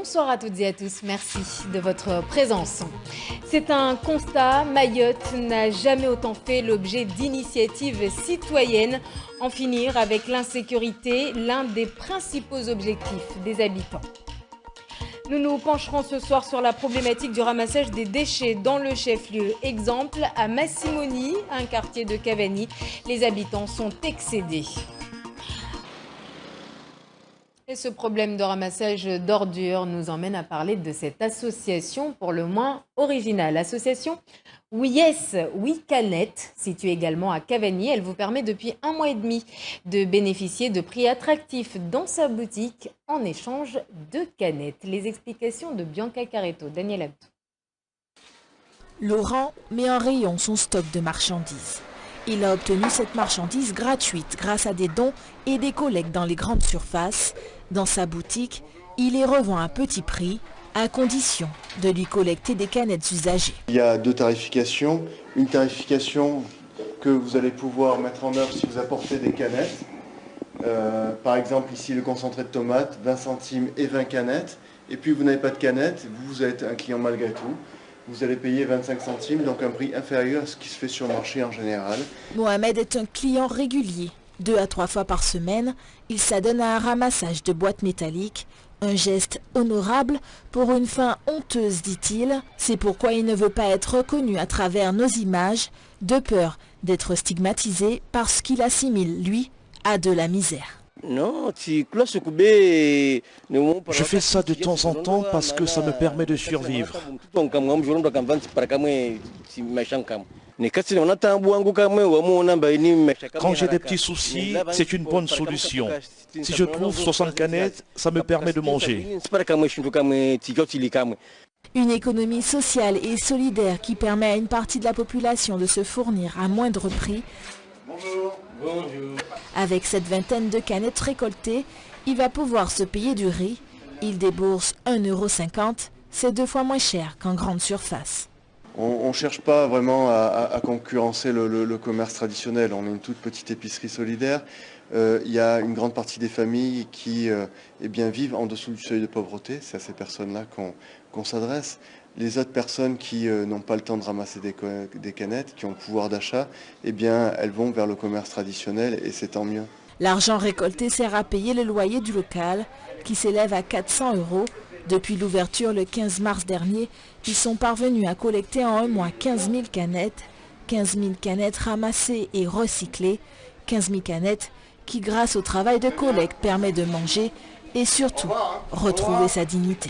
Bonsoir à toutes et à tous, merci de votre présence. C'est un constat, Mayotte n'a jamais autant fait l'objet d'initiatives citoyennes. En finir avec l'insécurité, l'un des principaux objectifs des habitants. Nous nous pencherons ce soir sur la problématique du ramassage des déchets dans le chef-lieu. Exemple, à Massimoni, un quartier de Cavani, les habitants sont excédés. Et ce problème de ramassage d'ordures nous emmène à parler de cette association pour le moins originale. L'association Oui Yes, Oui Canette, située également à Cavani. Elle vous permet depuis 1 mois et demi de bénéficier de prix attractifs dans sa boutique en échange de canettes. Les explications de Bianca Caretto, Daniel Abdou. Laurent met en rayon son stock de marchandises. Il a obtenu cette marchandise gratuite grâce à des dons et des collectes dans les grandes surfaces. Dans sa boutique, il les revend à petit prix, à condition de lui collecter des canettes usagées. Il y a 2 tarifications. Une tarification que vous allez pouvoir mettre en œuvre si vous apportez des canettes. Par exemple, ici, le concentré de tomates, 20 centimes et 20 canettes. Et puis, vous n'avez pas de canettes, vous êtes un client malgré tout. Vous allez payer 25 centimes, donc un prix inférieur à ce qui se fait sur le marché en général. Mohamed est un client régulier. 2 à 3 fois par semaine, il s'adonne à un ramassage de boîtes métalliques. Un geste honorable pour une fin honteuse, dit-il. C'est pourquoi il ne veut pas être reconnu à travers nos images, de peur d'être stigmatisé parce qu'il assimile, lui, à de la misère. Je fais ça de temps en temps parce que ça me permet de survivre. Quand j'ai des petits soucis, c'est une bonne solution. Si je trouve 60 canettes, ça me permet de manger. Une économie sociale et solidaire qui permet à une partie de la population de se fournir à moindre prix. Bonjour. Bonjour. Avec cette vingtaine de canettes récoltées, il va pouvoir se payer du riz. Il débourse 1,50 €, c'est 2 fois moins cher qu'en grande surface. On ne cherche pas vraiment à concurrencer le commerce traditionnel. On est une toute petite épicerie solidaire. Il y a une grande partie des familles qui vivent en dessous du seuil de pauvreté. C'est à ces personnes-là qu'on s'adresse. Les autres personnes qui n'ont pas le temps de ramasser des canettes, qui ont le pouvoir d'achat, elles vont vers le commerce traditionnel et c'est tant mieux. L'argent récolté sert à payer le loyer du local, qui s'élève à 400 €. Depuis l'ouverture le 15 mars dernier, ils sont parvenus à collecter en 1 mois 15 000 canettes. 15 000 canettes ramassées et recyclées. 15 000 canettes qui, grâce au travail de collecte, permet de manger et surtout retrouver sa dignité.